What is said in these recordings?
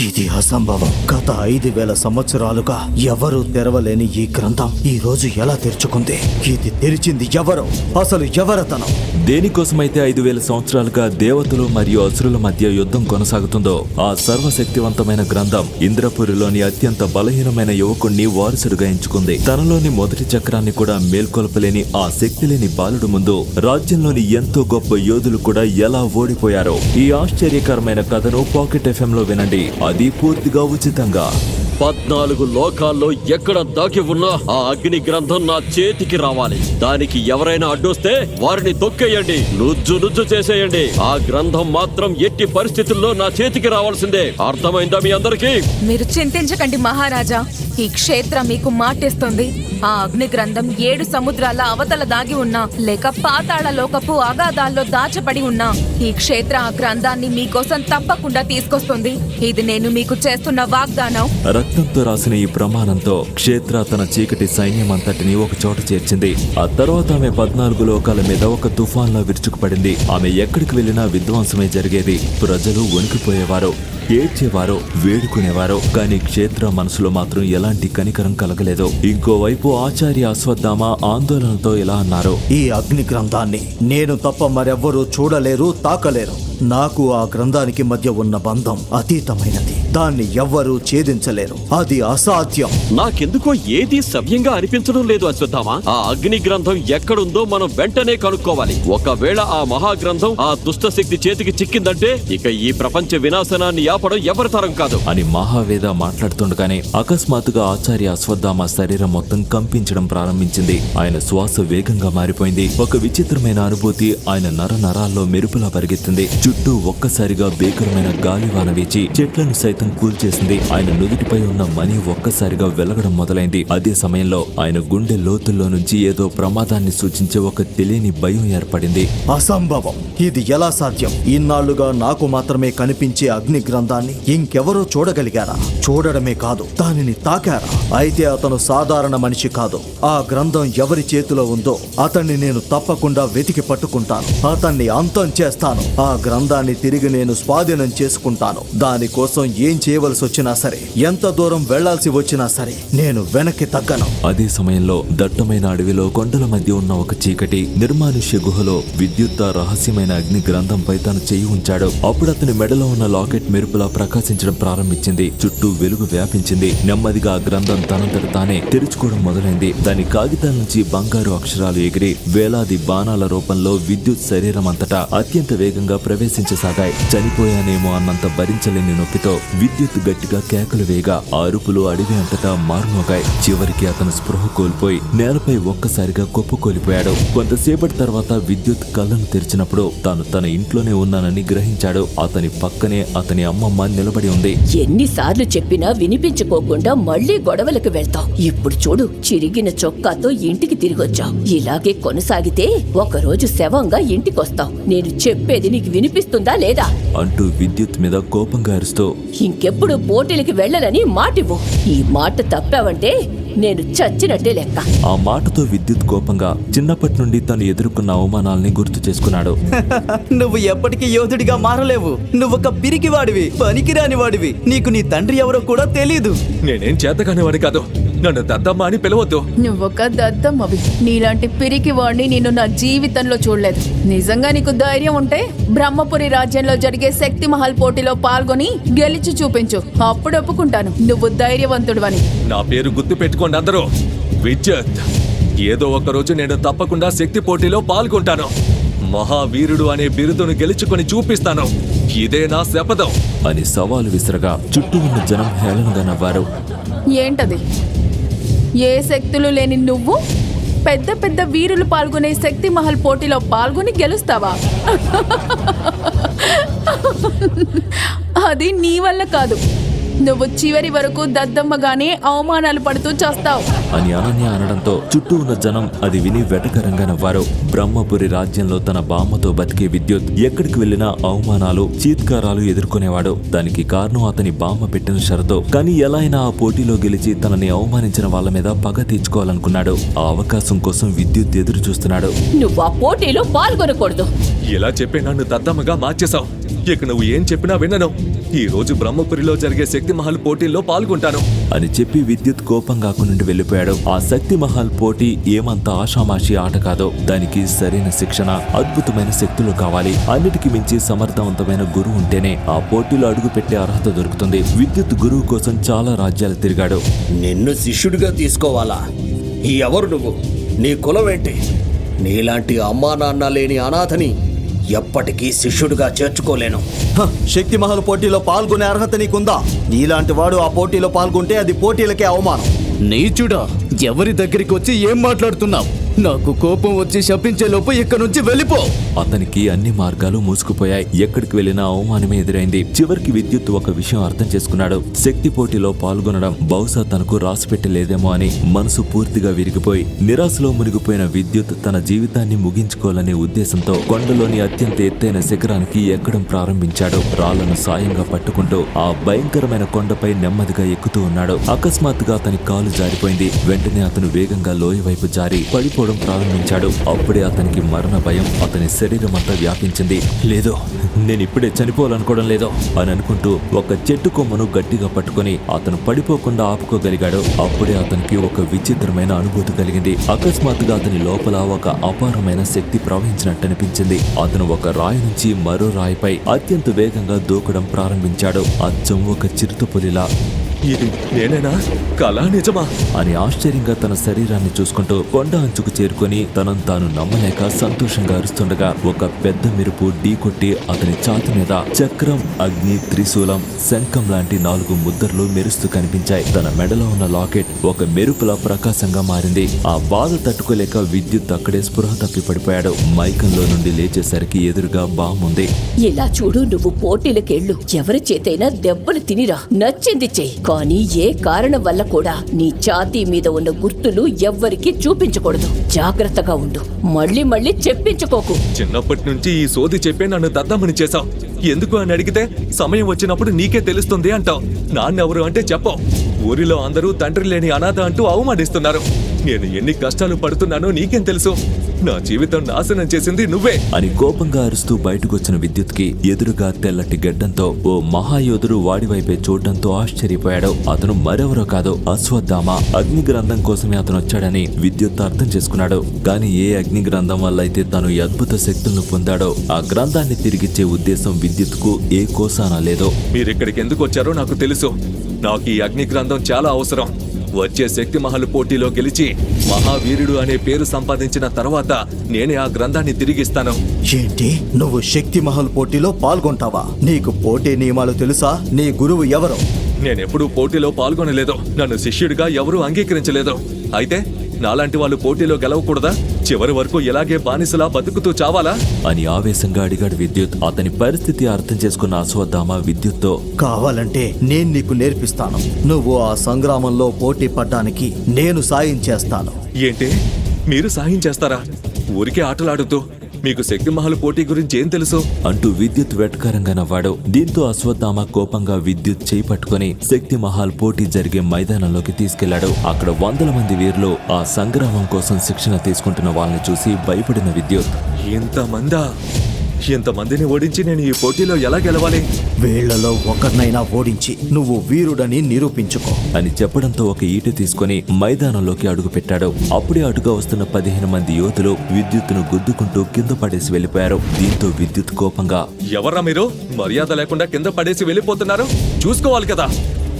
ఇది అసంభవం. గత 5000 సంవత్సరాలుగా ఎవరూ తెరవలేని ఈ గ్రంథం ఈ రోజు ఎలా తెరుచుకుంది? ఇది తెరిచింది ఎవరు? అసలు ఎవరతను? దేనికోసమైతే 5000 సంవత్సరాలుగా దేవతలు మరియు అసురుల మధ్య యుద్ధం కొనసాగుతుందో ఆ సర్వశక్తివంతమైన గ్రంథం ఇంద్రపురిలోని అత్యంత బలహీనమైన యువకుణ్ణి వారసుడుగా ఎంచుకుంది. తనలోని మొదటి చక్రాన్ని కూడా మేల్కొల్పలేని ఆ శక్తి లేని బాలుడు ముందు రాజ్యంలోని ఎంతో గొప్ప యోధులు కూడా ఎలా ఓడిపోయారో ఈ ఆశ్చర్యకరమైన కథను పాకెట్ FM లో వినండి. అది పూర్తిగా ఉచితంగా. 14 లోకాల్లో ఎక్కడ దాగి ఉన్నా ఆ అగ్ని గ్రంథం నా చేతికి రావాలి. దానికి ఎవరైనా అడ్డొస్తే వారిని తొక్కేయండి, నుజ్జు చేసేయండి. ఆ గ్రంథం మాత్రం ఎట్టి పరిస్థితుల్లో నా చేతికి రావాల్సిందే. అర్థమైందా మీ అందరికీ? మీరు చింతించకండి మహారాజా. ఈ క్షేత్రం మీకు మాటిస్తుంది. ఆ అగ్ని గ్రంథం 7 సముద్రాల అవతల దాగి ఉన్నా లేక పాతాళ లోకపు అగాధాల్లో దాచబడి ఉన్నా ఈ క్షేత్ర ఆ గ్రంథాన్ని మీకోసం తప్పకుండా తీసుకొస్తుంది. ఇది నేను మీకు చేస్తున్న వాగ్దానం. రక్తంతో రాసిన ఈ ప్రమాణంతో క్షేత్ర తన చీకటి సైన్యమంతటిని ఒక చోట చేర్చింది. ఆ తర్వాత ఆమె 14 లోకాల మీద ఒక తుఫాన్లో విరుచుకుపడింది. ఆమె ఎక్కడికి వెళ్లినా విధ్వంసమే జరిగేది. ప్రజలు వణికిపోయేవారు, ఏడ్చేవారు, వేడుకునేవారు. కానీ క్షేత్ర మనసులో మాత్రం ఎలాంటి కనికరం కలగలేదు. ఇంకోవైపు ఆచార్య అశ్వత్థామ ఆందోళనతో ఇలా అన్నారు: ఈ అగ్ని గ్రంథాన్ని నేను తప్ప మరెవ్వరూ చూడలేరు, తాకలేరు. నాకు ఆ గ్రంథానికి మధ్య ఉన్న బంధం అతీతమైనది. దాన్ని ఎవ్వరూ ఛేదించలేరు. అది అసాధ్యం. నాకెందుకో ఏది సవ్యంగా అనిపించడం లేదు అశ్వత్థామ. ఆ అగ్ని గ్రంథం ఎక్కడుందో మనం వెంటనే కనుక్కోవాలి. ఒకవేళ ఆ మహాగ్రంథం ఆ దుష్ట శక్తి చేతికి చిక్కిందంటే ఇక ఈ ప్రపంచ వినాశనాన్ని ఆపడం ఎవరి తరం కాదు అని మహావేద మాట్లాడుతుండగానే అకస్మాత్తుగా ఆచార్య అశ్వత్థామ శరీరం మొత్తం కంపించడం ప్రారంభించింది. ఆయన శ్వాస వేగంగా మారిపోయింది. ఒక విచిత్రమైన అనుభూతి ఆయన నరాల్లో మెరుపులా పరిగెత్తింది. చుట్టూ ఒక్కసారిగా భీకరమైన గాలివాన వీచి చెట్లను సైతం కూల్చేసింది. ఆయన నుదుటిపై ఉన్న మణి ఒక్కసారిగా వెలగడం మొదలైంది. అదే సమయంలో ఆయన గుండె లోతుల్లో నుంచి ఏదో ప్రమాదాన్ని సూచించే ఒక తెలియని భయం ఏర్పడింది. అసంభవం. ఇది ఎలా సాధ్యం? ఇన్నాళ్లుగా నాకు మాత్రమే కనిపించే అగ్ని గ్రంథాన్ని ఇంకెవరో చూడగలిగారా? చూడడమే కాదు, దానిని తాకారా? అయితే అతను సాధారణ మనిషి కాదు. ఆ గ్రంథం ఎవరి చేతిలో ఉందో అతన్ని నేను తప్పకుండా వెతికి పట్టుకుంటాను. అతన్ని అంతం చేస్తాను. ఆ గ్రంథాన్ని తిరిగి నేను స్వాధీనం చేసుకుంటాను. దానికోసం ఏం చేయవలసి వచ్చినా సరే, ఎంత దూరం వెళ్లాల్సి వచ్చినా సరే నేను వెనక్కి తగ్గను. అదే సమయంలో దట్టమైన అడవిలో కొండల మధ్య ఉన్న ఒక చీకటి నిర్మానుష్య గుహలో విద్యుత్ రహస్యమైన అగ్ని గ్రంథంపై తను చెయ్యి ఉంచాడు. అప్పుడు అతని మెడలో ఉన్న లాకెట్ మెరుపులా ప్రకాశించడం ప్రారంభించింది. చుట్టూ వెలుగు వ్యాపించింది. నెమ్మదిగా ఆ గ్రంథం తనంతట తానే తెరుచుకోవడం మొదలైంది. దాని కాగితాల నుంచి బంగారు అక్షరాలు ఎగిరి వేలాది బాణాల రూపంలో విద్యుత్ శరీరం అంతటా అత్యంత వేగంగా ప్రవేశించసాగాయి. చనిపోయానేమో అన్నంత భరించలేని నొప్పితో విద్యుత్ గట్టిగా కేకలు వేయగా ఆ అరుపులు అడవి అంతటా మార్మోగాయి. చివరికి అతను స్పృహ కోల్పోయి నేలపై ఒక్కసారిగా కుప్పకూలిపోయాడు. కొంతసేపటి తర్వాత విద్యుత్ కళ్ళను తెరిచినప్పుడు తాను తన ఇంట్లోనే ఉన్నానని గ్రహించాడు. అతని పక్కనే అతని అమ్మమ్మ నిలబడి ఉంది. ఎన్నిసార్లు చెప్పినా వినిపించుకోకుండా మళ్ళీ గొడవలకు వెళ్తావు. ఇప్పుడు చూడు, చిరిగిన చొక్కాతో ఇంటికి తిరిగొచ్చావు. ఇలాగే కొనసాగితే ఒకరోజు శవంగా ఇంటికొస్తావు. నేను చెప్పేది నీకు వినిపిస్తుందా లేదా అంటూ విద్యుత్ మీద కోపంగా అరుస్తూ, ఇంకెప్పుడు పోటీలకి వెళ్ళనని మాటివ్వు. ఈ మాట తప్పావంటే నేను చచ్చినట్టే లెక్క. ఆ మాటతో విద్యుత్ కోపంగా చిన్నప్పటి నుండి తను ఎదుర్కొన్న అవమానాల్ని గుర్తు చేసుకున్నాడు. నువ్వు ఎప్పటికీ యోధుడిగా మారలేవు. నువ్వొక పిరికివాడివి, పనికిరాని వాడివి. నీకు నీ తండ్రి ఎవరో కూడా తెలీదు. నేనేం చేతగానేవాడి కాదు. నన్ను దద్దమ్మ అని పిలవద్దు. నువ్వొక దద్దమ్మవి. నీలాంటి పిరికి వాడిని నేను నా జీవితంలో చూడలేదు. నిజంగా నీకు ధైర్యం ఉంటే బ్రహ్మపురి రాజ్యంలో జరిగే శక్తి మహల్ పోటీలో పాల్గొని గెలిచి చూపించు. అప్పుడు ఒప్పుకుంటాను నువ్వు ధైర్యవంతుడువని. నా పేరు గుర్తు పెట్టుకోండి అందరూ. విద్యుత్. ఏదో ఒక రోజు నేను తప్పకుండా శక్తి పోటీలో పాల్గొంటాను. మహావీరుడు అనే బిరుదును గెలుచుకొని చూపిస్తాను. ఇదే నా శపథం అని సవాలు విసరగా చుట్టూ ఉన్న జనం హేళనగా నవ్వారు. ఏంటది? ఏ శక్తులు లేని నువ్వు పెద్ద పెద్ద వీరులు పాల్గొనే శక్తి మహల్ పోటీలో పాల్గొని గెలుస్తావా? అది నీ వల్ల కాదు. నువ్వు చివరి వరకు దద్దమ్మగానే అవమానాలు పడుతూ చేస్తావు అని అనన్య అనడంతో చుట్టూ ఉన్న జనం అది విని వెటకరంగా నవ్వారు. బ్రహ్మపురి రాజ్యంలో తన బామ్మతో బతికే విద్యుత్ ఎక్కడికి వెళ్లినా అవమానాలు, చీత్కారాలు ఎదుర్కొనేవాడు. దానికి కారణం అతని బామ్మ పెట్టిన షరతో. కానీ ఎలా అయినా ఆ పోటీలో గెలిచి తనని అవమానించిన వాళ్ళ మీద పగ తీర్చుకోవాలనుకున్నాడు. ఆ అవకాశం కోసం విద్యుత్ ఎదురు చూస్తున్నాడు. నువ్వు ఆ పోటీలో పాల్గొనకూడదు. ఇలా చెప్పి నన్ను దద్దమ్మగా మార్చేశావు. ఇక నువ్వు ఏం చెప్పినా వినను. ఈ రోజు బ్రహ్మపురిలో జరిగే శక్తి మహల్ పోటీల్లో పాల్గొంటాను. అని చెప్పి విద్యుత్ కోపంగా అక్కడి నుండి వెళ్ళిపోయాడు. ఆ శక్తి మహల్ పోటీ ఏమంత ఆషామాషి ఆట కాదో. దానికి సరైన శిక్షణ, అద్భుతమైన శక్తులు కావాలి. అన్నిటికీ మించి సమర్థవంతమైన గురువు ఉంటేనే ఆ పోటీలో అడుగు పెట్టే అర్హత దొరుకుతుంది. విద్యుత్ గురువు కోసం చాలా రాజ్యాలు తిరిగాడు. నిన్ను శిష్యుడిగా తీసుకోవాలా? ఎవరు నువ్వు? నీ కులం ఏంటి? నీలాంటి అమ్మా నాన్న లేని అనాథని ఎప్పటికీ శిష్యుడిగా చేర్చుకోలేను. శక్తి మహల్ పోటీలో పాల్గొనే అర్హత నీకుందా? నీలాంటి వాడు ఆ పోటీలో పాల్గొంటే అది పోటీలకే అవమానం. నీచుడా, ఎవరి దగ్గరికి వచ్చి ఏం మాట్లాడుతున్నావు? నాకు కోపం వచ్చి శపించే లోపు ఇక్కడి నుంచి వెళ్ళిపో. అతనికి అన్ని మార్గాలు మూసుకుపోయాయి. ఎక్కడికి వెళ్ళినా అవమానమే ఎదురైంది. చివరికి విద్యుత్ ఒక విషయం అర్థం చేసుకున్నాడు. శక్తి పోటీలో పాల్గొనడం బహుశా తనకు రాసిపెట్టలేదేమో అని మనసు పూర్తిగా విరిగిపోయి నిరాశలో మునిగిపోయిన విద్యుత్ తన జీవితాన్ని ముగించుకోవాలనే ఉద్దేశంతో కొండలోని అత్యంత ఎత్తైన శిఖరానికి ఎక్కడం ప్రారంభించాడు. రాళ్లను సాయంగా పట్టుకుంటూ ఆ భయంకరమైన కొండపై నెమ్మదిగా ఎక్కుతూ ఉన్నాడు. అకస్మాత్తుగా అతని కాలు జారిపోయింది. వెంటనే అతను వేగంగా లోయ వైపు జారి పడిపోవడం ప్రారంభించాడు. అప్పుడే అతనికి మరణ భయం అతని శరీరం అంతా వ్యాపించింది. లేదో, నేను ఇప్పుడే చనిపోవాలనుకోవడం లేదో అని అనుకుంటూ ఒక చెట్టు కొమ్మను గట్టిగా పట్టుకొని అతను పడిపోకుండా ఆపుకోగలిగాడు. అప్పుడే అతనికి ఒక విచిత్రమైన అనుభూతి కలిగింది. అకస్మాత్తుగా అతని లోపల ఒక అపారమైన శక్తి ప్రవహించినట్టు అనిపించింది. అతను ఒక రాయి నుంచి మరో రాయిపై అత్యంత వేగంగా దూకడం ప్రారంభించాడు. అచ్చం ఒక చిరుతపులిలా. ఇది నేనేనా? కళ నిజమా? అని ఆశ్చర్యంగా తన శరీరాన్ని చూసుకుంటూ కొండ అంచుకు చేరుకొని తనను తాను నమ్మలేక సంతోషంగా అరుస్తుండగా ఒక పెద్ద మెరుపు ఢీకొట్టి అతని ఛాతి మీద చక్రం, అగ్ని, త్రిశూలం, శంఖం లాంటి 4 ముద్రలు మెరుస్తూ కనిపించాయి. తన మెడలో ఉన్న లాకెట్ ఒక మెరుపులా ప్రకాశంగా మారింది. ఆ బాధ తట్టుకోలేక విద్యుత్ అక్కడే స్పృహ తప్పి పడిపోయాడు. మైకంలో నుండి లేచేసరికి ఎదురుగా బాముంది. ఇలా చూడు, నువ్వు పోటీలకెళ్ళు. ఎవరి చేతైనా దెబ్బలు తినిరా, నచ్చింది చెయ్యి. కానీ ఏ కారణం వల్ల కూడా నీ ఛాతీ మీద ఉన్న గుర్తులు ఎవ్వరికీ చూపించకూడదు. జాగ్రత్తగా ఉండు. మళ్ళీ మళ్ళీ చెప్పించుకోకు. చిన్నప్పటి నుంచి ఈ సోది చెప్పే నన్ను దద్దమని చేశావు. ఎందుకు అని అడిగితే సమయం వచ్చినప్పుడు నీకే తెలుస్తుంది అంటావు. నాన్నెవరు అంటే చెప్పవు. ఊరిలో అందరూ తండ్రి లేని అనాథ అంటూ అవమానిస్తున్నారు. నేను ఎన్ని కష్టాలు పడుతున్నానో నీకేం తెలుసు? నా జీవితం నాశనం చేసింది నువ్వే అని కోపంగా అరుస్తూ బయటకొచ్చిన విద్యుత్ కి ఎదురుగా తెల్లటి గడ్డంతో ఓ మహాయోధుడు వాడి వైపే చూడడంతో ఆశ్చర్యపోయాడు. అతను మరెవరో కాదు, అశ్వత్థామ. అగ్ని గ్రంథం కోసమే అతను వచ్చాడని విద్యుత్ అర్థం చేసుకున్నాడు. కానీ ఏ అగ్ని గ్రంథం వల్ల అయితే తను ఈ అద్భుత శక్తులను పొందాడో ఆ గ్రంథాన్ని తిరిగిచ్చే ఉద్దేశం విద్యుత్ కు ఏ కోసానా లేదో. మీరిక్కడికి ఎందుకు వచ్చారో నాకు తెలుసు. నాకు ఈ అగ్ని గ్రంథం చాలా అవసరం. వచ్చే శక్తి మహల్ పోటీలో గెలిచి మహావీరుడు అనే పేరు సంపాదించిన తర్వాత నేనే ఆ గ్రంథాన్ని తిరిగిస్తాను. ఏంటి, నువ్వు శక్తి మహల్ పోటీలో పాల్గొంటావా? నీకు పోటీ నియమాలు తెలుసా? నీ గురువు ఎవరు? నేనెప్పుడూ పోటీలో పాల్గొనలేదు. నన్ను శిష్యుడిగా ఎవరూ అంగీకరించలేదు. అయితే నాలాంటి వాళ్ళు పోటీలో గెలవకూడదా? చివరి వరకు ఇలాగే బానిసలా బతుకుతూ చావాలా అని ఆవేశంగా అడిగాడు విద్యుత్. అతని పరిస్థితి అర్థం చేసుకున్న అశ్వత్థామ విద్యుత్తో, కావాలంటే నేను నీకు నేర్పిస్తాను. నువ్వు ఆ సంగ్రామంలో పోటీ పడ్డానికి నేను సాయం చేస్తాను. ఏంటి, మీరు సాయం చేస్తారా? ఊరికే ఆటలాడుతూ మీకు శక్తి మహల్ పోటీ గురించి ఏం తెలుసు అంటూ విద్యుత్ వెటకారంగా నవ్వాడు. దీంతో అశ్వత్థామ కోపంగా విద్యుత్ చేయి పట్టుకుని శక్తి మహల్ పోటీ జరిగే మైదానంలోకి తీసుకెళ్లాడు. అక్కడ 100 మంది వీరులు ఆ సంగ్రామం కోసం శిక్షణ తీసుకుంటున్న వాళ్ళని చూసి భయపడిన విద్యుత్, ఎంతమందిని ఓడించి నేను ఈ పోటీలో ఎలా గెలవాలి? వీళ్లలో ఒకరినైనా ఓడించి నువ్వు వీరుడని నిరూపించుకో అని చెప్పడంతో ఒక ఈట తీసుకుని మైదానంలోకి అడుగు పెట్టాడు. అప్పుడే అటుగా వస్తున్న 15 మంది యోధులు విద్యుత్తును గుద్దుకుంటూ కింద పడేసి వెళ్లిపోయారు. దీంతో విద్యుత్ కోపంగా, ఎవర్రా మీరు? మర్యాద లేకుండా కింద పడేసి వెళ్ళిపోతున్నారు. చూసుకోవాలి కదా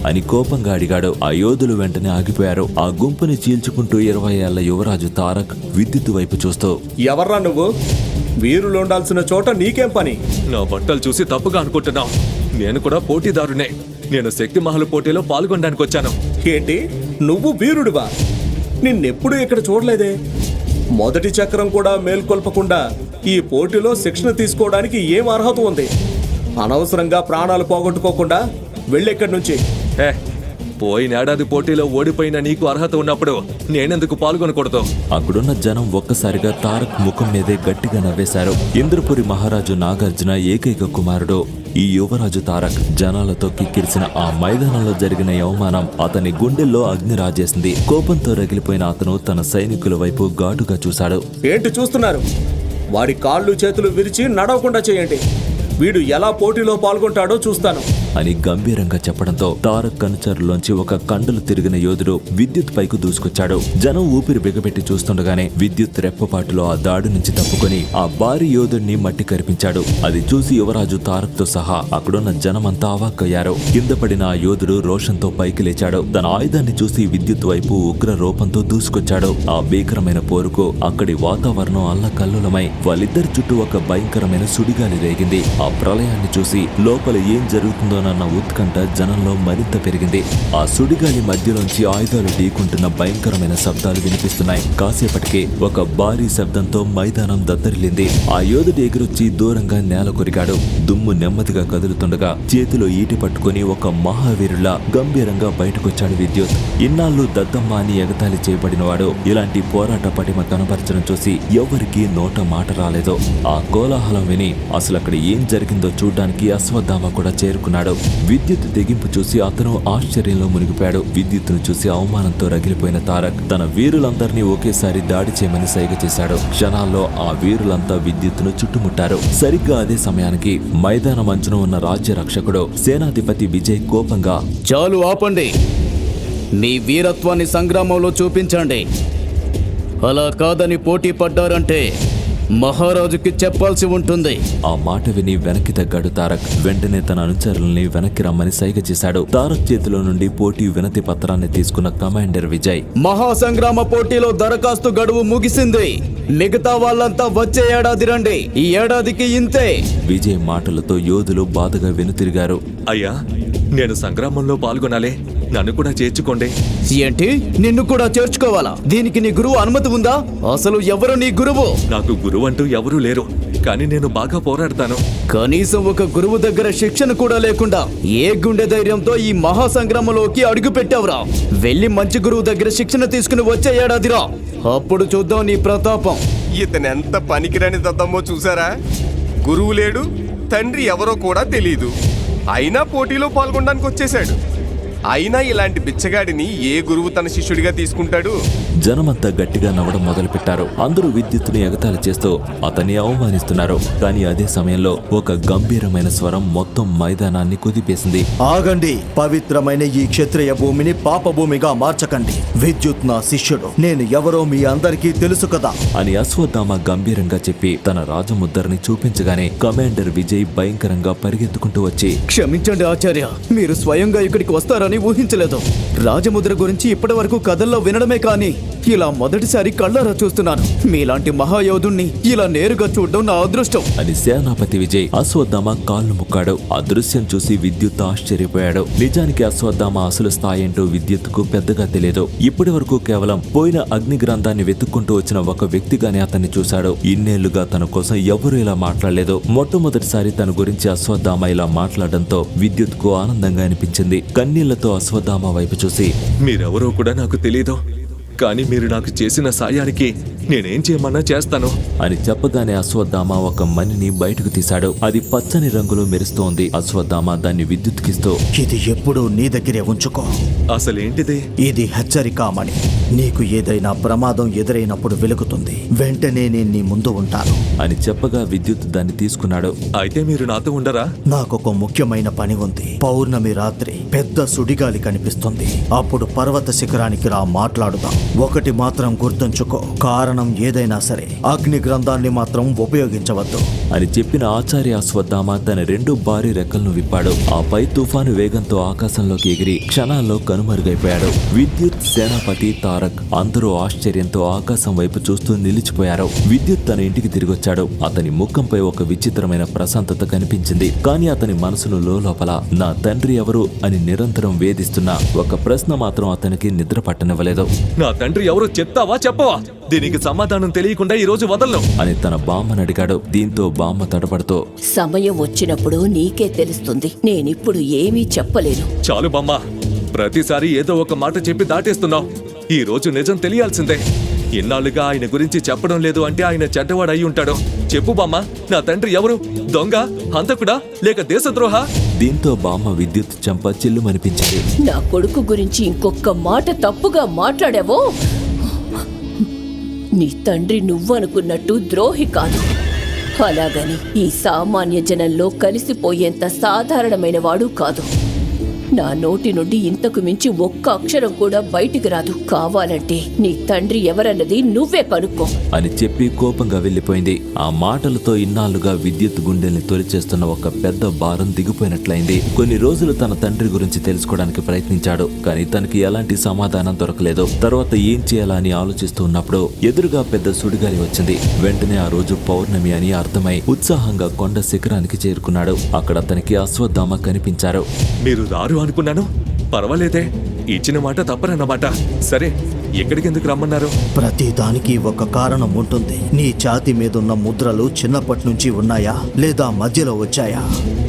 అని కోపంగా అడిగాడు. ఆ యోధులు వెంటనే ఆగిపోయారు. ఆ గుంపుని చీల్చుకుంటూ 20 ఏళ్ల యువరాజు తారక్ విద్యుత్ వైపు చూస్తూ, ఎవర్రా నువ్వు? వీరులు ఉండాల్సిన చోట నీకేం పని? నా బట్టలు చూసి తప్పుగా అనుకుంటున్నావు. నేను కూడా పోటీదారునే. నేను శక్తి మహల్ పోటీలో పాల్గొనడానికి వచ్చాను. ఏంటి, నువ్వు వీరుడివా? నిన్నెప్పుడు ఇక్కడ చూడలేదే. మొదటి చక్రం కూడా మేల్కొల్పకుండా ఈ పోటీలో శిక్షణ తీసుకోవడానికి ఏం అర్హత ఉంది? అనవసరంగా ప్రాణాలు పోగొట్టుకోకుండా వెళ్ళెక్కడి నుంచి. పోయినేడాది పోటీలో ఓడిపోయిన నీకు అర్హత ఉన్నప్పుడు నేనెందుకు పాల్గొనకూడదు? అక్కడున్న జనం ఒక్కసారిగా తారక్ ముఖం మీదే గట్టిగా నవ్వేశారు. ఇంద్రపురి మహారాజు నాగార్జున ఏకైక కుమారుడు ఈ యువరాజు తారక్. జనాలతో కిక్కిరిసిన ఆ మైదానంలో జరిగిన అవమానం అతని గుండెల్లో అగ్ని రాజేసింది. కోపంతో రగిలిపోయిన అతను తన సైనికుల వైపు ఘాటుగా చూశాడు. ఏంటి చూస్తున్నారు? వాడి కాళ్ళు చేతులు విరిచి నడవకుండా చేయండి. వీడు ఎలా పోటీలో పాల్గొంటాడో చూస్తాను. అని గంభీరంగా చెప్పడంతో తారక్ అనుచరులోంచి ఒక కండలు తిరిగిన యోధుడు విద్యుత్ పైకి దూసుకొచ్చాడు. జనం ఊపిరి బిగబెట్టి చూస్తుండగానే విద్యుత్ రెప్పపాటులో ఆ దాడి నుంచి తప్పుకొని ఆ భారీ యోధుడిని మట్టి కరిపించాడు. అది చూసి యువరాజు తారక్ తో సహా అక్కడున్న జనమంతా అవాక్కయ్యారు. కింద పడిన ఆ యోధుడు రోషంతో పైకి లేచాడు. తన ఆయుధాన్ని చూసి విద్యుత్ వైపు ఉగ్ర రూపంతో దూసుకొచ్చాడు. ఆ భీకరమైన పోరుకు అక్కడి వాతావరణం అల్లకల్లోలమై వాళ్ళిద్దరి చుట్టూ ఒక భయంకరమైన సుడిగాలి రేగింది. ఆ ప్రళయాన్ని చూసి లోపల ఏం జరుగుతుందోనన్న ఉత్కంఠ జనంలో మరింత పెరిగింది. ఆ సుడిగాలి మధ్యలోంచి ఆయుధాలు ఢీకుంటున్న భయంకరమైన శబ్దాలు వినిపిస్తున్నాయి. కాసేపటికి ఒక భారీ శబ్దంతో మైదానం దద్దరిల్లింది. ఆ యోధుడు ఎగురొచ్చి దూరంగా నేల కొరిగాడు. దుమ్ము నెమ్మదిగా కదులుతుండగా చేతిలో ఈటి పట్టుకుని ఒక మహావీరులా గంభీరంగా బయటకొచ్చాడు విద్యుత్. ఇన్నాళ్ళు దద్దమ్మ అని ఎగతాళి చేయబడినవాడు ఇలాంటి పోరాట పటిమ కనబరచడం చూసి ఎవ్వరికీ నోట మాట రాలేదు. ఆ కోలాహలం విని అసలు అక్కడ ఏం జరిగిందో చూడ్డానికి అశ్వత్థామ కూడా చేరుకున్నాడు. విద్యుత్ తెగింపు చూసి అతను ఆశ్చర్యంలో మునిగిపోయాడు. విద్యుత్తును చూసి అవమానంతో రగిలిపోయిన తారక్ తన వీరులందరినీ ఒకేసారి దాడి చేయమని సైగ చేశాడు. క్షణాల్లో ఆ వీరులంతా విద్యుత్తును చుట్టుముట్టారు. సరిగ్గా అదే సమయానికి మైదానం అంచున ఉన్న రాజ్య రక్షకుడు సేనాధిపతి విజయ్ కోపంగా, చాలు ఆపండి, మీ వీరత్వాన్ని సంగ్రామంలో చూపించండి. అలా కాదని పోటీ పడ్డారంటే మహారాజుకి చెప్పాల్సి ఉంటుంది. ఆ మాట విని వెనక్కి తగ్గాడు తారక్. వెంటనే తన అనుచరుల్ని వెనక్కి రమ్మని సైగ చేశాడు. తారక్ చేతిలో నుండి పోటీ వినతి పత్రాన్ని తీసుకున్న కమాండర్ విజయ్, మహాసంగ్రామ పోటీలో దరఖాస్తు గడువు ముగిసింది. మిగతా వాళ్ళంతా వచ్చే ఏడాది రండి. ఈ ఏడాదికి ఇంతే. విజయ్ మాటలతో యోధులు బాధగా వెనుతిరిగారు. అయ్యా, నేను సంగ్రామంలో పాల్గొనాలి, నన్ను కూడా చేర్చుకోండి. ఏంటి, నిన్ను కూడా చేర్చుకోవాలా? దీనికి నీ గురువు అనుమతి ఉందా? అసలు ఎవరు నీ గురువు? నాకు గురువు అంటూ ఎవరూ లేరు, కానీ నేను బాగా పోరాడతాను. కనీసం ఒక గురువు దగ్గర శిక్షణ కూడా లేకుండా ఏ గుండె ధైర్యంతో ఈ మహాసంగ్రామంలోకి అడుగు పెట్టావురా? వెళ్ళి మంచి గురువు దగ్గర శిక్షణ తీసుకుని వచ్చే ఏడాదిరా, అప్పుడు చూద్దాం నీ ప్రతాపం. ఇతనెంత పనికిరాని దద్దమ్మో చూసారా? గురువు లేడు, తండ్రి ఎవరో కూడా తెలీదు, అయినా పోటీలో పాల్గొనడానికి వచ్చేశాడు. అయినా ఇలాంటి బిచ్చగాడిని ఏ గురువు తన శిష్యుడిగా తీసుకుంటాడు? జనమంతా గట్టిగా నవ్వడం మొదలుపెట్టారు. అందరూ విద్యుత్తుని ఎగతాళి చేస్తూ అతన్ని అవమానిస్తున్నారు. కానీ అదే సమయంలో ఒక గంభీరమైన స్వరం మొత్తం మైదానాన్ని కుదిపేసింది. ఆగండి, పవిత్రమైన ఈ క్షత్రియ భూమిని పాపభూమిగా మార్చకండి. విద్యుత్ నా శిష్యుడు, నేను ఎవరో మీ అందరికీ తెలుసు కదా అని అశ్వత్థామ గంభీరంగా చెప్పి తన రాజముద్రని చూపించగానే కమాండర్ విజయ్ భయంకరంగా పరిగెత్తుకుంటూ వచ్చి, క్షమించండి ఆచార్య, మీరు స్వయంగా ఇక్కడికి వస్తారని ఊహించలేదు. రాజముద్ర గురించి ఇప్పటి వరకు కథల్లో వినడమే కానీ ఇలా మొదటిసారి కళ్ళారా చూస్తున్నాను. మీలాంటి మహాయోధుణ్ణి ఇలా నేరుగా చూడడం నా అదృష్టం అని సేనాపతి విజయ్ అశ్వత్థామ కాళ్ళు ముక్కాడు. ఆ దృశ్యం చూసి విద్యుత్ ఆశ్చర్యపోయాడు. నిజానికి అశ్వత్థామ అసలు స్థాయి ఏంటో విద్యుత్తుకు పెద్దగా తెలియదు. ఇప్పటి వరకు కేవలం పోయిన అగ్ని గ్రంథాన్ని వెతుక్కుంటూ వచ్చిన ఒక వ్యక్తిగానే అతన్ని చూశాడు. ఇన్నేళ్లుగా తన కోసం ఎవరూ ఇలా మాట్లాడలేదు. మొట్టమొదటిసారి తన గురించి అశ్వత్థామ ఇలా మాట్లాడడంతో విద్యుత్ కు ఆనందంగా అనిపించింది. కన్నీళ్లతో అశ్వత్థామ వైపు చూసి, మీరెవరో కూడా నాకు తెలీదు, కానీ మీరు నాకు చేసిన సాయానికి నేనేం చేయమన్నా చేస్తాను అని చెప్పగానే అశ్వత్థామ ఒక మణిని బయటకు తీశాడు. అది పచ్చని రంగులో మెరుస్తోంది. అశ్వత్థామ దాన్ని విద్యుత్కిస్తూ, ఇది ఎప్పుడూ నీ దగ్గరే ఉంచుకో. అసలేంటిది? ఇది హెచ్చరికామణి. నీకు ఏదైనా ప్రమాదం ఎదురైనప్పుడు వెలుగుతుంది. వెంటనే నేను నీ ముందు ఉంటాను అని చెప్పగా విద్యుత్ దాన్ని తీసుకున్నాడు. అయితే మీరు నాతో ఉండరా? నాకొక ముఖ్యమైన పని ఉంది. పౌర్ణమి రాత్రి పెద్ద సుడిగాలి కనిపిస్తుంది. అప్పుడు పర్వత శిఖరానికి రా, మాట్లాడుదాం. ఒకటి మాత్రం గుర్తుంచుకో, కారణం ఏదైనా సరే అగ్ని గ్రంథాన్ని మాత్రం ఉపయోగించవద్దు అని చెప్పిన ఆచార్య అశ్వత్థామ తన 2 భారీ రెక్కలను విప్పాడు. ఆపై తుఫాను వేగంతో ఆకాశంలోకి ఎగిరి క్షణాల్లో కనుమరుగైపోయాడు. విద్యుత్, సేనాపతి, తారక్ అందరూ ఆశ్చర్యంతో ఆకాశం వైపు చూస్తూ నిలిచిపోయారు. విద్యుత్ తన ఇంటికి తిరిగొచ్చాడు. అతని ముఖంపై ఒక విచిత్రమైన ప్రశాంతత కనిపించింది. కానీ అతని మనసును లోపల నా తండ్రి ఎవరు అని నిరంతరం వేధిస్తున్న ఒక ప్రశ్న మాత్రం అతనికి నిద్ర పట్టనివ్వలేదు. నా తండ్రి ఎవరో చెప్తావా చెప్పవా? దీనికి సమాధానం తెలియకుండా ఈ రోజు వదలను అని తన బామ్మని అడిగాడు. దీంతో బామ్మ తడపడుతూ, సమయం వచ్చినప్పుడు నీకే తెలుస్తుంది. నేనిప్పుడు ఏమీ చెప్పలేను. చాలు బామ్మ, ప్రతిసారి ఏదో ఒక మాట చెప్పి దాటేస్తున్నావు. ఈ రోజు నిజం తెలియాల్సిందే. ఇన్నాళ్ళుగా ఆయన గురించి చెప్పడం లేదు అంటే ఆయన చెడ్డవాడు అయి ఉంటాడు. చెప్పు బామ్మ, నా తండ్రి ఎవరు? దొంగ, హంతకుడా, లేక దేశద్రోహ? దీంతో బామ్మ విద్యుత్ చెంప చిల్లుమనిపించింది. నా కొడుకు గురించి ఇంకొక మాట తప్పుగా మాట్లాడావో, నీ తండ్రి నువ్వనుకున్నట్టు ద్రోహి కాదు. అలాగని ఈ సామాన్య జనంలో కలిసిపోయేంత సాధారణమైన వాడు కాదు. నా నోటి నుండి ఇంతకు మించి ఒక్క అక్షరం కూడా బయటికి రాదు. కావాలంటే నీ తండ్రి ఎవరన్నది నువ్వే కనుక్కో అని చెప్పి కోపంగా వెళ్లిపోయింది. ఆ మాటలతో ఇన్నాళ్లుగా విద్యుత్ గుండెల్ని తొలిచేస్తున్న ఒక పెద్ద భారం దిగిపోయినట్లయింది. కొన్ని రోజులు తన తండ్రి గురించి తెలుసుకోవడానికి ప్రయత్నించాడు, కానీ తనకి ఎలాంటి సమాధానం దొరకలేదు. తర్వాత ఏం చేయాలా అని ఆలోచిస్తూ ఉన్నప్పుడు ఎదురుగా పెద్ద సుడిగాలి వచ్చింది. వెంటనే ఆ రోజు పౌర్ణమి అని అర్థమై ఉత్సాహంగా కొండ శిఖరానికి చేరుకున్నాడు. అక్కడ అతనికి అశ్వత్థామ కనిపించారు. మీరు రారు అనుకున్నాను. పర్వాలేదే, ఇచ్చిన మాట తప్పరన్నమాట. సరే, ఎక్కడికెందుకు రమ్మన్నారు? ప్రతి దానికి ఒక కారణం ఉంటుంది. నీ ఛాతీ మీదున్న ముద్రలు చిన్నప్పటి నుంచి ఉన్నాయా లేదా మధ్యలో వచ్చాయా?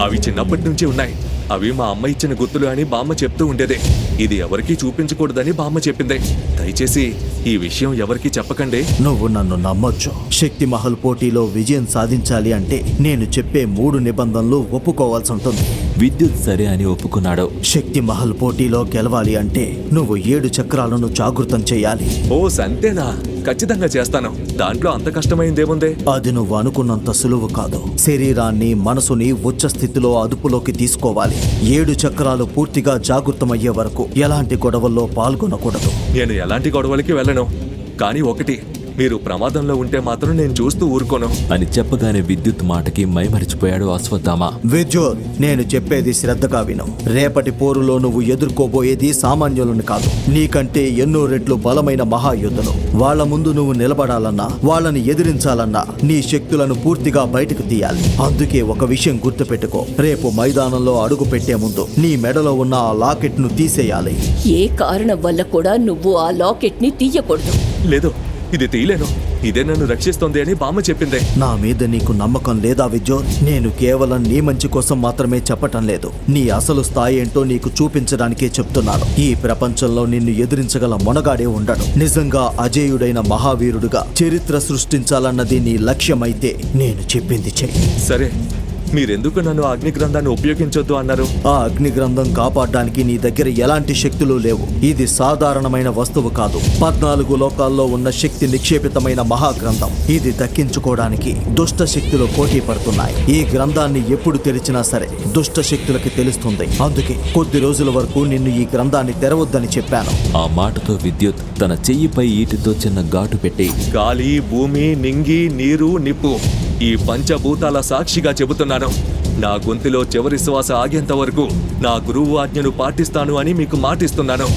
అవి చిన్నప్పటి నుంచి ఉన్నాయి. అవి మా అమ్మ ఇచ్చిన గుర్తులు అని బామ్మ చెప్తూ ఉండేదే. ఇది ఎవరికీ చూపించకూడదని బామ్మ చెప్పింది. దయచేసి ఈ విషయం ఎవరికీ చెప్పకండి. నువ్వు నన్ను నమ్మొచ్చు. శక్తి మహల్ పోటీలో విజయం సాధించాలి అంటే నేను చెప్పే 3 నిబంధనలు ఒప్పుకోవాల్సి ఉంటుంది. విద్యుత్ సరే అని ఒప్పుకున్నాడు. శక్తి మహల్ పోటీలో గెలవాలి అంటే నువ్వు 7 చక్రాలను జాగృతం చేయాలి. ఓ సంతేనా? ఖచ్చితంగా చేస్తాను. దాంట్లో అంత కష్టమైందేముందే? అది నువ్వు అనుకున్నంత సులువు కాదు. శరీరాన్ని మనసుని ఉచ్చ స్థితిలో అదుపులోకి తీసుకోవాలి. 7 చక్రాలు పూర్తిగా జాగృతమయ్యే వరకు ఎలాంటి గొడవల్లో పాల్గొనకూడదు. నేను ఎలాంటి గొడవలకి వెళ్ళను. కానీ ఒకటి, మీరు ప్రమాదంలో ఉంటే మాత్రం నేను చూస్తూ ఊరుకోను అని చెప్పగానే విద్యుత్ మాటకి మైమరిచిపోయాడు అశ్వత్థామ. విద్యుత్, నేను చెప్పేది శ్రద్ధగా విను. రేపటి పోరులో నువ్వు ఎదుర్కోబోయేది సామాన్యులను కాదు, నీకంటే ఎన్నో రెట్లు బలమైన మహాయుద్ధులు. వాళ్ళ ముందు నువ్వు నిలబడాలన్నా, వాళ్ళని ఎదిరించాలన్నా నీ శక్తులను పూర్తిగా బయటకు తీయాలి. అందుకే ఒక విషయం గుర్తుపెట్టుకో. రేపు మైదానంలో అడుగు పెట్టే ముందు నీ మెడలో ఉన్న ఆ లాకెట్ ను తీసేయాలి. ఏ కారణం వల్ల కూడా నువ్వు ఆ లాకెట్ ని తీయకూడదు. లేదు, ఇది తీయలేను. ఇదే నన్ను రక్షిస్తోంది అని బామ్మ చెప్పిందే. నా మీద నీకు నమ్మకం లేదా విద్యుత్? నేను కేవలం నీ మంచి కోసం మాత్రమే చెప్పటం లేదు, నీ అసలు స్థాయి ఏంటో నీకు చూపించడానికే చెప్తున్నాను. ఈ ప్రపంచంలో నిన్ను ఎదిరించగల మొనగాడే ఉండడు. నిజంగా అజేయుడైన మహావీరుడుగా చరిత్ర సృష్టించాలన్నది నీ లక్ష్యమైతే నేను చెప్పింది చెయ్యి. సరే, మీరెందుకు నన్ను అగ్ని గ్రంథాన్ని ఉపయోగించొద్దు అన్నారు? ఆ అగ్ని గ్రంథం కాపాడడానికి నీ దగ్గర ఎలాంటి శక్తులు లేవు. ఇది సాధారణమైన వస్తువు కాదు. 14 లోకాల్లో ఉన్న శక్తి నిక్షేపితమైన మహాగ్రంథం. ఇది దక్కించుకోవడానికి దుష్ట శక్తులు పోటీ పడుతున్నాయి. ఈ గ్రంథాన్ని ఎప్పుడు తెరిచినా సరే దుష్ట శక్తులకి తెలుస్తుంది. అందుకే కొద్ది రోజుల వరకు నిన్ను ఈ గ్రంథాన్ని తెరవద్దని చెప్పాను. ఆ మాటతో విద్యుత్ తన చెయ్యిపై ఈటితో చిన్న ఘాటు పెట్టి, గాలి, భూమి, నింగి, నీరు, నిప్పు, ఈ పంచభూతాల సాక్షిగా చెబుతున్నాను, నా గొంతులో చివరి శ్వాస ఆగేంత వరకు నా గురువు ఆజ్ఞను పాటిస్తాను అని మీకు మాటిస్తున్నాను.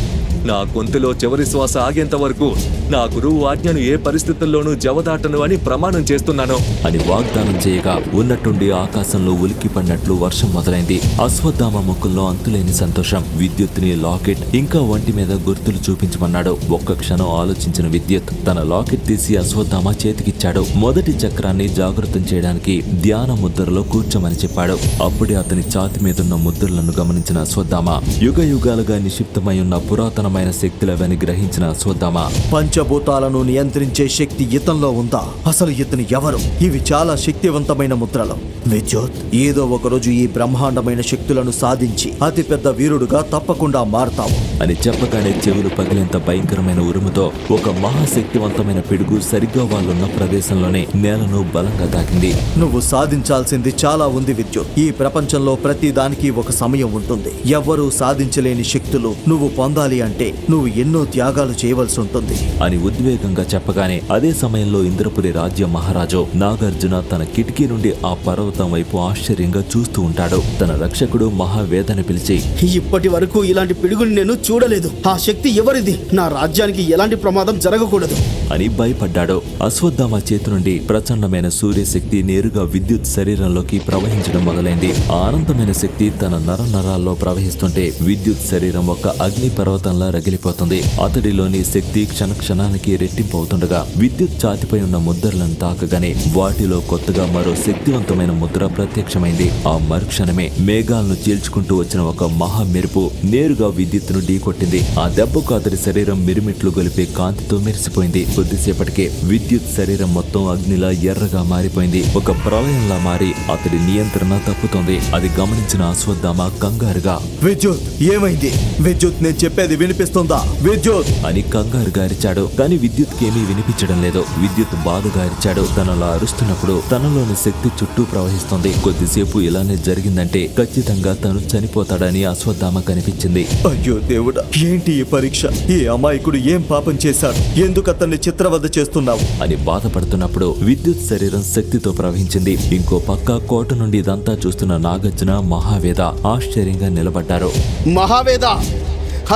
నా గొంతులో చివరి శ్వాస ఆగేంత వరకు నా గురువు ఆజ్ఞను ఏ పరిస్థితుల్లోనూ జవదాటను అని ప్రమాణం చేస్తున్నాను అని వాగ్దానం చేయగా ఉన్నట్టుండి ఆకాశంలో ఉలిక్కి పడినట్లు వర్షం మొదలైంది. అశ్వత్థామ ముఖంలో అంతులేని సంతోషం. విద్యుత్ని లాకెట్ ఇంకా ఒంటి మీద గుర్తులు చూపించమన్నాడు. ఒక్క క్షణం ఆలోచించిన విద్యుత్ తన లాకెట్ తీసి అశ్వత్థామ చేతికిచ్చాడు. మొదటి చక్రాన్ని జాగృతం చేయడానికి ధ్యాన ముద్రలో కూర్చోమని చెప్పాడు. అప్పుడే అతని ఛాతి మీదున్న ముద్రలను గమనించిన అశ్వత్థామ యుగ యుగాలుగా నిక్షిప్తమై ఉన్న పురాతనమైన శక్తులవని గ్రహించిన అశ్వత్థామ, పంచభూతాలను నియంత్రించే శక్తి ఇతనిలో ఉందా? అసలు ఇతను ఎవరు? ఇవి చాలా శక్తివంతమైన ముద్రలు. విద్యుత్, ఏదో ఒకరోజు ఈ బ్రహ్మాండమైన శక్తులను సాధించి అతిపెద్ద వీరుడుగా తప్పకుండా మారతావు అని చెప్పగానే చెవులు పగిలేంత భయంకరమైన ఉరుముతో ఒక మహాశక్తివంతమైన పిడుగు సరిగ్గా వాళ్ళున్న ప్రదేశంలోనే నేలను బలంగా తాకింది. నువ్వు సాధించాల్సింది చాలా ఉంది విద్యుత్. ఈ ప్రపంచంలో ప్రతి దానికి ఒక సమయం ఉంటుంది. ఎవ్వరూ సాధించలేని శక్తులు నువ్వు పొందాలి అంటే నువ్వు ఎన్నో త్యాగాలు చేయవలసి ఉంటుంది అని ఉద్వేగంగా చెప్పగానే అదే సమయంలో ఇంద్రపురి రాజ్య మహారాజు నాగార్జున తన కిటికీ నుండి ఆ పర్వతం వైపు ఆశ్చర్యంగా చూస్తూ ఉంటాడు. తన రక్షకుడు మహావేదని పిలిచి, ఇప్పటి వరకు ఇలాంటి పిడుగుని నేను చూడలేదు. ఆ శక్తి ఎవరిది? నా రాజ్యానికి ఎలాంటి ప్రమాదం జరగకూడదు అని భయపడ్డాడు. అశ్వత్థామ చేతి నుండి ప్రచండమైన సూర్యశక్తి నేరుగా విద్యుత్ శరీరంలోకి ప్రవహించడం మొదలైంది. ఆ అనంతమైన శక్తి తన నరాల్లో ప్రవహిస్తుంటే విద్యుత్ శరీరం ఒక అగ్ని పర్వతంలా రగిలిపోతుంది. అతడిలోని శక్తి క్షణక్షణానికి రెట్టింపు అవుతుండగా విద్యుత్ ఛాతిపై ఉన్న ముద్రలను తాకగానే వాటిలో కొత్తగా మరో శక్తివంతమైన ముద్ర ప్రత్యక్షమైంది. ఆ మరుక్షణమే మేఘాలను చీల్చుకుంటూ వచ్చిన ఒక మహా మెరుపు నేరుగా విద్యుత్తును ఢీ కొట్టింది. ఆ దెబ్బకు అతడి శరీరం మిరుమిట్లు గొలిపే కాంతితో మెరిసిపోయింది. కొద్దిసేపటికే విద్యుత్ శరీరం మొత్తం అగ్నిలా ఎర్రగా మారిపోయింది. ఒక ప్రళయంలా మారి అతడి నియంత్రణ తప్పుతోంది. అది గమనించిన అశ్వత్థామ కంగారుగా విద్యుత్ ఏమైంది? విద్యుత్ నేను చెప్పేది వినిపిస్తుందా? విద్యుత్ అని కంగారుగా అరిచాడు. కానీ విద్యుత్కి ఏమీ వినిపించడం లేదు. విద్యుత్ బాధగా అరిచాడు. తనలా అరుస్తున్నప్పుడు తనలోని శక్తి చుట్టూ ప్రవహిస్తుంది. కొద్దిసేపు ఇలానే జరిగిందంటే ఖచ్చితంగా తను చనిపోతాడని అశ్వత్థామ కనిపించింది. అయ్యో దేవుడా, ఏంటి ఈ పరీక్ష? ఈ అమాయకుడు ఏం పాపం చేశాడు? ఎందుకు అతన్ని చిత్రవద చేస్తున్నావు అని బాధపడుతున్నప్పుడు విద్యుత్ శరీరం శక్తితో ప్రవహించింది. ఇంకో పక్క కోట నుండి ఇదంతా చూస్తున్న నాగార్జున, మహావేద ఆశ్చర్యంగా నిలబడ్డారు. మహావేద,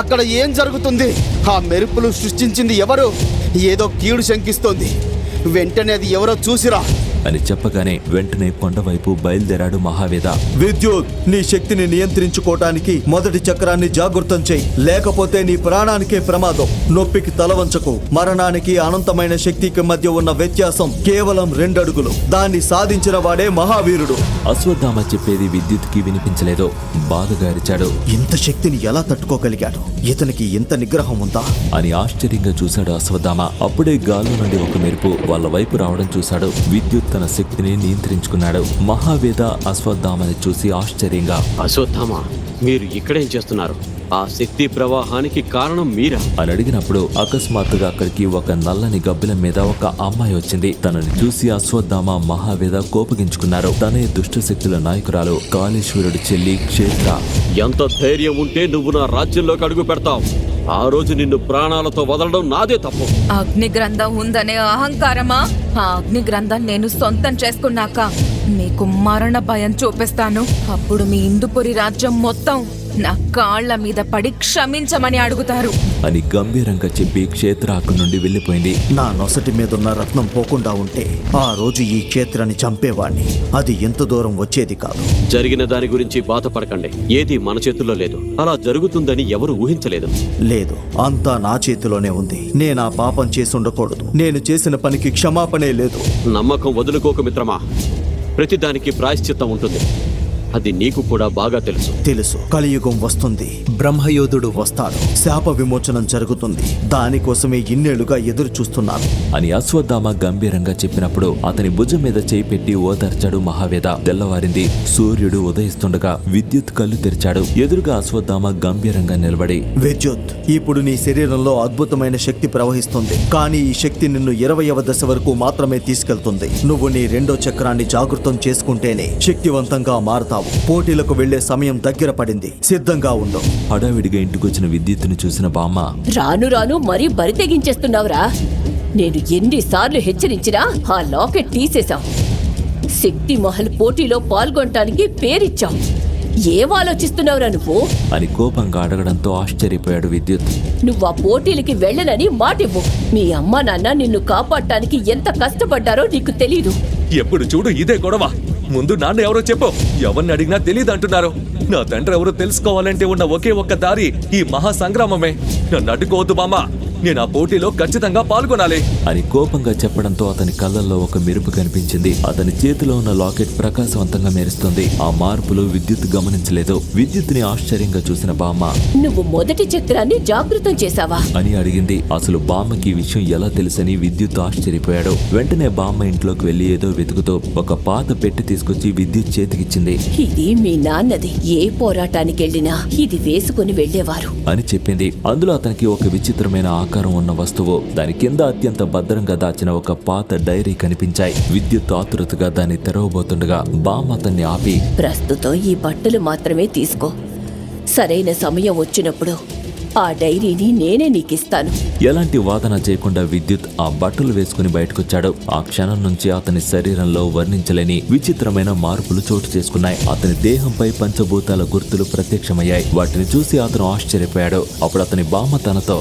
అక్కడ ఏం జరుగుతుంది? ఆ మెరుపులు సృష్టించింది ఎవరు? ఏదో కీడు శంకిస్తోంది. వెంటనే అది ఎవరో చూసిరా అని చెప్పగానే వెంటనే కొండవైపు బయలుదేరాడు మహావేద. విద్యుత్, నీ శక్తిని నియంత్రించుకోవటానికి మొదటి చక్రాన్ని జాగృతం చేయి, లేకపోతే నీ ప్రాణానికే ప్రమాదం. నొప్పికి తలవంచకు. మరణానికి అనంతమైన శక్తికి మధ్య ఉన్న వ్యత్యాసం కేవలం 2 అడుగులు. దాన్ని సాధించిన వాడే మహావీరుడు. అశ్వత్థామ చెప్పేది విద్యుత్కి వినిపించలేదు. బాధగా అరిచాడు. ఇంత శక్తిని ఎలా తట్టుకోగలిగాడు? ఇతనికి ఇంత నిగ్రహం ఉందా అని ఆశ్చర్యంగా చూశాడు అశ్వత్థామ. అప్పుడే గాల్లో నుండి ఒక మెరుపు వాళ్ళ వైపు రావడం చూశాడు. విద్యుత్ తన శక్తిని నియంత్రించుకున్నాడు. మహావేద అశ్వత్థామని చూసి ఆశ్చర్యంగా, అశ్వత్థామ, మీరు ఇక్కడేం చేస్తున్నారు? ఆ శక్తి ప్రవాహానికి కారణం మీరా అని అడిగినప్పుడు అకస్మాత్తుగా అక్కడికి ఒక నల్లని గబ్బిలం మీద ఒక అమ్మాయి వచ్చింది. తనని చూసి అశ్వత్థామ, మహావేద కోపగించుకున్నారు. తనే దుష్ట శక్తుల నాయకురాలు కాళేశ్వరుడి చెల్లి క్షేత్ర. ఎంత ధైర్యం ఉంటే నువ్వు నా రాజ్యంలోకి అడుగు పెడతావు? ఆ రోజు నిన్ను ప్రాణాలతో వదలడం నాదే తప్పు. అగ్ని గ్రంథం ఉందనే అహంకారమా? ఆ అగ్ని గ్రంథం నేను సొంతం చేసుకున్నాక మీకు మరణ భయం చూపిస్తాను. అప్పుడు మీ ఇందుపురి రాజ్యం మొత్తం నా కాళ్ల మీద పడి క్షమించమని అడుగుతారు అని గంభీరంగా చెప్పి క్షేత్ర అక్కడి నుండి వెళ్ళిపోయింది. నా నొసటి మీదున్న రత్నం పోకుండా ఉంటే ఆ రోజు ఈ క్షేత్రాన్ని చంపేవాణ్ణి. అది ఎంత దూరం వచ్చేది కాదు. జరిగిన దాని గురించి బాధపడకండి. ఏది మన చేతుల్లో లేదు. అలా జరుగుతుందని ఎవరు ఊహించలేదు. లేదు, అంతా నా చేతిలోనే ఉంది. నేను ఆ పాపం చేసి ఉండకూడదు. నేను చేసిన పనికి క్షమాపణే లేదు. నమ్మకం వదులుకోక మిత్రమా. ప్రతిదానికి ప్రాయశ్చిత్తం ఉంటుంది. అది నీకు కూడా బాగా తెలుసు. కలియుగం వస్తుంది. బ్రహ్మయోధుడు వస్తాడు. శాప విమోచనం జరుగుతుంది. దానికోసమే ఇన్నేళ్లుగా ఎదురు చూస్తున్నాను అని అశ్వత్థామ గంభీరంగా చెప్పినప్పుడు అతని భుజం మీద చేయి పెట్టి ఓదార్చాడు మహావేద. తెల్లవారింది. సూర్యుడు ఉదయిస్తుండగా విద్యుత్ కళ్ళు తెరిచాడు. ఎదురుగా అశ్వత్థామ గంభీరంగా నిలబడి, విద్యుత్, ఇప్పుడు నీ శరీరంలో అద్భుతమైన శక్తి ప్రవహిస్తుంది. కానీ ఈ శక్తి నిన్ను 20వ దశ వరకు మాత్రమే తీసుకెళ్తుంది. నువ్వు నీ 2వ చక్రాన్ని జాగృతం చేసుకుంటేనే శక్తివంతంగా మారతావు. పోటీలకు వెళ్లే సమయం దగ్గర పడింది. సిద్ధంగా ఉండు. హడావిడిగా ఇంటికొచ్చిన విద్యుత్తును చూసిన బామ్మ, రాను రాను మరీ బరి తెగించేస్తున్నావురా. నేను ఎన్నిసార్లు హెచ్చరించినా ఆ లాకెట్ తీసేశాం. శక్తి మహల్ పోటీలో పాల్గొనటానికి పేరిచ్చాం. ఏం ఆలోచిస్తున్నావురా నువ్వు అని కోపంగా అడగడంతో ఆశ్చర్యపోయాడు విద్యుత్. నువ్వు ఆ పోటీలకి వెళ్ళనని మాటివ్వు. మీ అమ్మా నాన్న నిన్ను కాపాడటానికి ఎంత కష్టపడ్డారో నీకు తెలీదు. ఎప్పుడు చూడు ఇదే గొడవ. ముందు నాన్న ఎవరో చెప్పు. ఎవరిని అడిగినా తెలియదు అంటున్నారు. నా తండ్రి ఎవరో తెలుసుకోవాలంటే ఉన్న ఒకే ఒక్క దారి ఈ మహా సంగ్రామమే. నన్ను అడ్డుకోవద్దు బామ్మ. నేను ఆ పోటీలో ఖచ్చితంగా పాల్గొనాలి అని కోపంగా చెప్పడంతో అతని కళ్ళల్లో ఒక మెరుపు కనిపించింది. అతని చేతిలో ఉన్న లాకెట్ ప్రకాశవంతంగా మెరుస్తుంది. ఆ మార్పులు విద్యుత్ గమనించలేదు. విద్యుత్ని ఆశ్చర్యంగా చూసిన బామ్మ, నువ్వు మొదటి చక్రాన్ని జాగృతం చేశావా అని అడిగింది. అసలు బామ్మకి ఈ విషయం ఎలా తెలుసని విద్యుత్ ఆశ్చర్యపోయాడు. వెంటనే బామ్మ ఇంట్లోకి వెళ్లి ఏదో వెతుకుతూ ఒక పాత పెట్టి తీసుకొచ్చి విద్యుత్ చేతికిచ్చింది. ఇది మీ నాన్నది. ఏ పోరాటానికి వెళ్ళినా ఇది వేసుకుని వెళ్లేవారు అని చెప్పింది. అందులో అతనికి ఒక విచిత్రమైన ఆకారం ఉన్న వస్తువు, దాని కింద అత్యంత భద్రంగా దాచిన ఒక పాత డైరీ కనిపించాయి. విద్యుత్ ఆతురతగా దాన్ని తెరవబోతుండగా బామ్మ అతన్ని ఆపి, ప్రస్తుతం ఈ బట్టలు మాత్రమే తీసుకో. సరైన సమయం వచ్చినప్పుడు ఆ డైరీని నేనే నీకిస్తాను. ఎలాంటి వాదన చేయకుండా విద్యుత్ ఆ బట్టలు వేసుకుని బయటకొచ్చాడు. ఆ క్షణం నుంచి అతని శరీరంలో వర్ణించలేని విచిత్రమైన మార్పులు చోటు చేసుకున్నాయి. అతని దేహంపై పంచభూతాల గుర్తులు ప్రత్యక్షమయ్యాయి. వాటిని చూసి అతను ఆశ్చర్యపోయాడు. అప్పుడు అతని బామ్మ తనతో,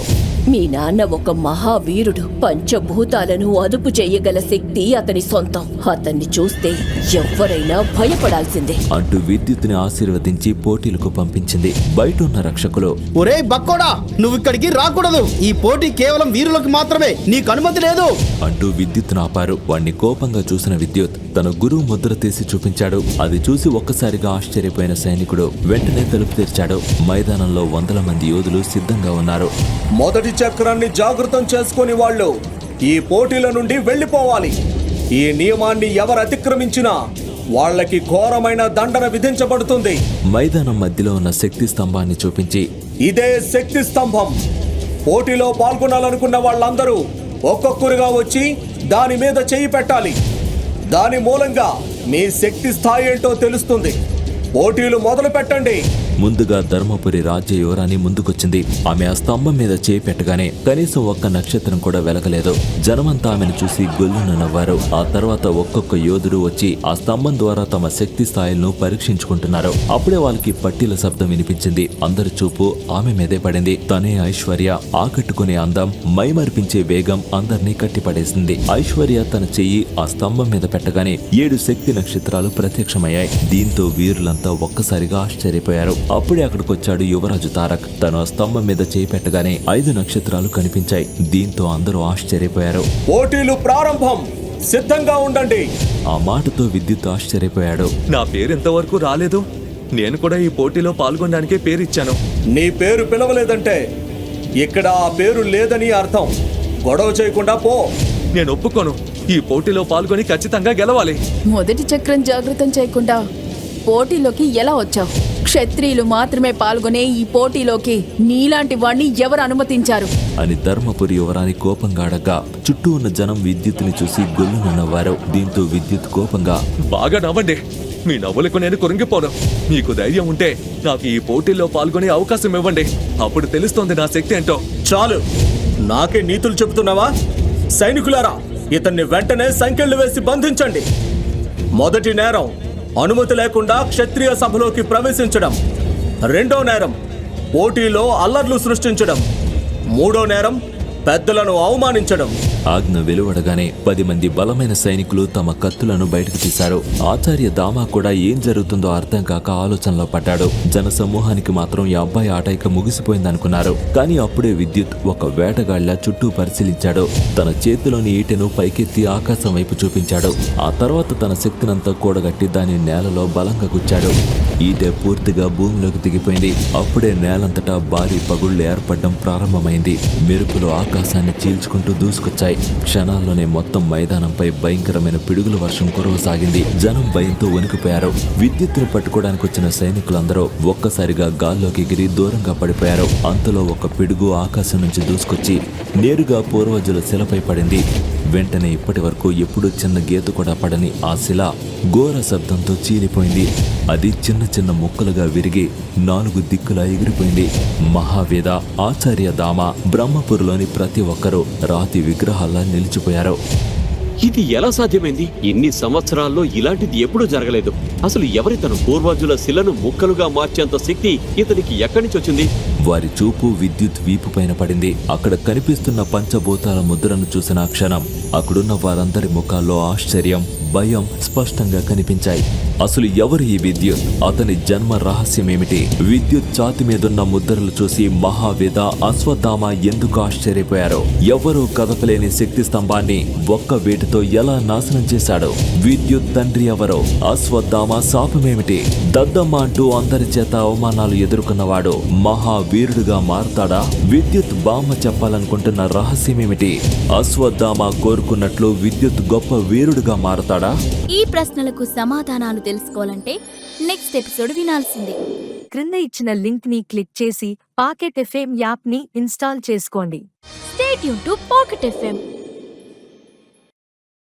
మీ నాన్న ఒక మహావీరుడు. పంచభూతాలను అదుపు చెయ్యగల శక్తి అతని సొంతం. అతన్ని చూస్తే ఎవ్వరైనా భయపడాల్సిందే అంటూ విద్యుత్ని ఆశీర్వదించి పోటీలకు పంపించింది. బయట ఉన్న రక్షకులు, ఒరే బక్కోడా, నువ్వు ఇక్కడికి రాకూడదు. ఈ పోటీ పోటీ కేవలం వీరులకు మాత్రమే, నీకు అనుమతి లేదు. అంటూ విద్యుత్ ఆపారు. వాణ్ణి కోపంగా చూసిన విద్యుత్ తన గురువు ముద్ర తీసి చూపించాడు. అది చూసి ఒక్కసారిగా ఆశ్చర్యపోయిన సైనికుడు వెంటనే తలుపు తెరిచాడు. మైదానంలో వందల మంది యోధులు సిద్ధంగా ఉన్నారు. మొదటి చక్రాన్ని జాగృతం చేసుకుని వాళ్ళు ఈ పోటీల నుండి వెళ్ళిపోవాలి. ఈ నియమాన్ని ఎవరు అతిక్రమించినా వాళ్ళకి ఘోరమైన దండన విధించబడుతుంది. మైదానం మధ్యలో ఉన్న శక్తి స్తంభాన్ని చూపించి, ఇదే శక్తి స్తంభం. పోటీలో పాల్గొనాలనుకున్న వాళ్ళందరూ ఒక్కొక్కరుగా వచ్చి దాని మీద చెయ్యి పెట్టాలి. దాని మూలంగా మీ శక్తి స్థాయి ఏంటో తెలుస్తుంది. పోటీలు మొదలు పెట్టండి. ముందుగా ధర్మపురి రాజ్య యువరాణి ముందుకొచ్చింది. ఆమె ఆ స్తంభం మీద చేయి పెట్టగానే కనీసం ఒక్క నక్షత్రం కూడా వెలగలేదు. జనమంతా ఆమెను చూసి గొల్లున నవ్వారు. ఆ తర్వాత ఒక్కొక్క యోధుడు వచ్చి ఆ స్తంభం ద్వారా తమ శక్తి స్థాయిలను పరీక్షించుకుంటున్నారు. అప్పుడే వాళ్ళకి పట్టీల శబ్దం వినిపించింది. అందరి చూపు ఆమె మీదే పడింది. తనే ఐశ్వర్య. ఆకట్టుకునే అందం, మైమరిపించే వేగం అందరినీ కట్టిపడేసింది. ఐశ్వర్య తన చెయ్యి ఆ స్తంభం మీద పెట్టగానే 7 శక్తి నక్షత్రాలు ప్రత్యక్షమయ్యాయి. దీంతో వీరులంతా ఒక్కసారిగా ఆశ్చర్యపోయారు. అప్పుడే అక్కడికొచ్చాడు యువరాజు తారక్. తను ఆ స్తంభం మీద చేయి పెట్టగానే 5 నక్షత్రాలు కనిపించాయి. దీంతో అందరూ ఆశ్చర్యపోయారు. పోటీలు ప్రారంభం, సిద్ధంగా ఉండండి. ఆ మాటతో విద్యుత్ ఆశ్చర్యపోయాడు. నా పేరు ఎంతవరకు రాలేదు. నేను కూడా ఈ పోటీలో పాల్గొనడానికే పేరిచ్చాను. నీ పేరు పిలవలేదంటే ఇక్కడ ఆ పేరు లేదని అర్థం. గొడవ చేయకుండా పో. నేను ఒప్పుకోను. ఈ పోటీలో పాల్గొని ఖచ్చితంగా గెలవాలి. మొదటి చక్రం జాగృతం చేయకుండా పోటీలోకి ఎలా వచ్చావు? క్షత్రియులు మాత్రమే పాల్గొనే ఈ పోటీలోకి నీలాంటి వాణ్ణి ఎవరు అనుమతించారు? అని ధర్మపురి యువరాణి కోపంగా అడగ్గా చుట్టూ ఉన్న జనం విద్యుత్తుని చూసి గొల్లున నవ్వారు. దీంతో విద్యుత్ కోపంగా, బాగా నవ్వండి. మీ నవ్వులకు నేను కురింగిపోను. మీకు ధైర్యం ఉంటే నాకు ఈ పోటీల్లో పాల్గొనే అవకాశం ఇవ్వండి. అప్పుడు తెలుస్తోంది నా శక్తి ఏంటో. చాలు, నాకే నీతులు చెబుతున్నావా? సైనికులారా, ఇతన్ని వెంటనే సంకెళ్లు వేసి బంధించండి. మొదటి నేరం అనుమతి లేకుండా క్షత్రియ సభలోకి ప్రవేశించడం. రెండో నేరం పోటీలో అల్లర్లు సృష్టించడం. మూడో నేరం పెద్దలను అవమానించడం. ఆజ్ఞ వెలువడగానే 10 మంది బలమైన సైనికులు తమ కత్తులను బయటకు తీశారు. ఆచార్య దామా కూడా ఏం జరుగుతుందో అర్థం కాక ఆలోచనలో పడ్డాడు. జన సమూహానికి మాత్రం ఈ అబ్బాయి ఆట ఇక ముగిసిపోయిందనుకున్నారు. కానీ అప్పుడే విద్యుత్ ఒక వేటగాళ్ల చుట్టూ పరిశీలించాడు. తన చేతిలోని ఈటెను పైకెత్తి ఆకాశం వైపు చూపించాడు. ఆ తర్వాత తన శక్తినంతా కూడగట్టి దాని నేలలో బలంగా గుచ్చాడు. ఈటె పూర్తిగా భూమిలోకి దిగిపోయింది. అప్పుడే నేలంతటా భారీ పగుళ్లు ఏర్పడడం ప్రారంభమైంది. మెరుపులు ఆకాశాన్ని చీల్చుకుంటూ దూసుకొచ్చాయి. క్షణాల్లోనే మొత్తం మైదానంపై భయంకరమైన పిడుగుల వర్షం కురవసాగింది. జనం భయంతో వణికిపోయారు. విద్యుత్తును పట్టుకోవడానికి వచ్చిన సైనికులందరూ ఒక్కసారిగా గాల్లోకి ఎగిరి దూరంగా పడిపోయారు. అంతలో ఒక పిడుగు ఆకాశం నుంచి దూసుకొచ్చి నేరుగా పూర్వజుల శిలపై పడింది. వెంటనే ఇప్పటి వరకు ఎప్పుడూ చిన్న గీత కూడా పడని ఆ శిల ఘోర శబ్దంతో చీలిపోయింది. అది చిన్న చిన్న ముక్కలుగా విరిగి 4 దిక్కులా ఎగిరిపోయింది. మహావేద, ఆచార్య దామ, బ్రహ్మపురిలోని ప్రతి ఒక్కరూ రాతి విగ్రహాల్లా నిలిచిపోయారు. ఇది ఎలా సాధ్యమైంది? ఇన్ని సంవత్సరాల్లో ఇలాంటిది ఎప్పుడూ జరగలేదు. అసలు ఎవరితను? పూర్వజుల శిలను ముక్కలుగా మార్చేంత శక్తి ఇతనికి ఎక్కడి నుంచి వచ్చింది? వారి చూపు విద్యుత్ వీపు పైన పడింది. అక్కడ కనిపిస్తున్న పంచభూతాల ముద్రను చూసిన క్షణం అక్కడున్న వారందరి ముఖాల్లో ఆశ్చర్యం, భయం స్పష్టంగా కనిపించాయి. అసలు ఎవరు ఈ విద్యుత్? అతని జన్మ రహస్యమేమిటి? విద్యుత్ ఛాతి మీదున్న ముద్రలు చూసి మహావేద, అశ్వత్థామ ఎందుకు ఆశ్చర్యపోయారో? ఎవరూ కదపలేని శక్తి స్తంభాన్ని ఒక్క వేటితో ఎలా నాశనం చేశాడు? విద్యుత్ తండ్రి ఎవరో? అశ్వత్థామ శాపమేమిటి? దద్దమ్మ అంటూ అందరి చేత అవమానాలు ఎదుర్కొన్నవాడు మహావీరుడుగా మారతాడా? విద్యుత్ బామ్మ చెప్పాలనుకుంటున్న రహస్యమేమిటి? అశ్వత్థామ కోరుకున్నట్లు విద్యుత్ గొప్ప వీరుడుగా మారతాడా? ఈ ప్రశ్నలకు సమాధానాలు తెలుసుకోవాలంటే నెక్స్ట్ ఎపిసోడ్ వినాల్సిందే. క్రింద ఇచ్చిన లింక్ ని క్లిక్ చేసి పాకెట్ ఎఫ్ఎం యాప్ ని ఇన్స్టాల్ చేసుకోండి. Stay tune to pocket FM.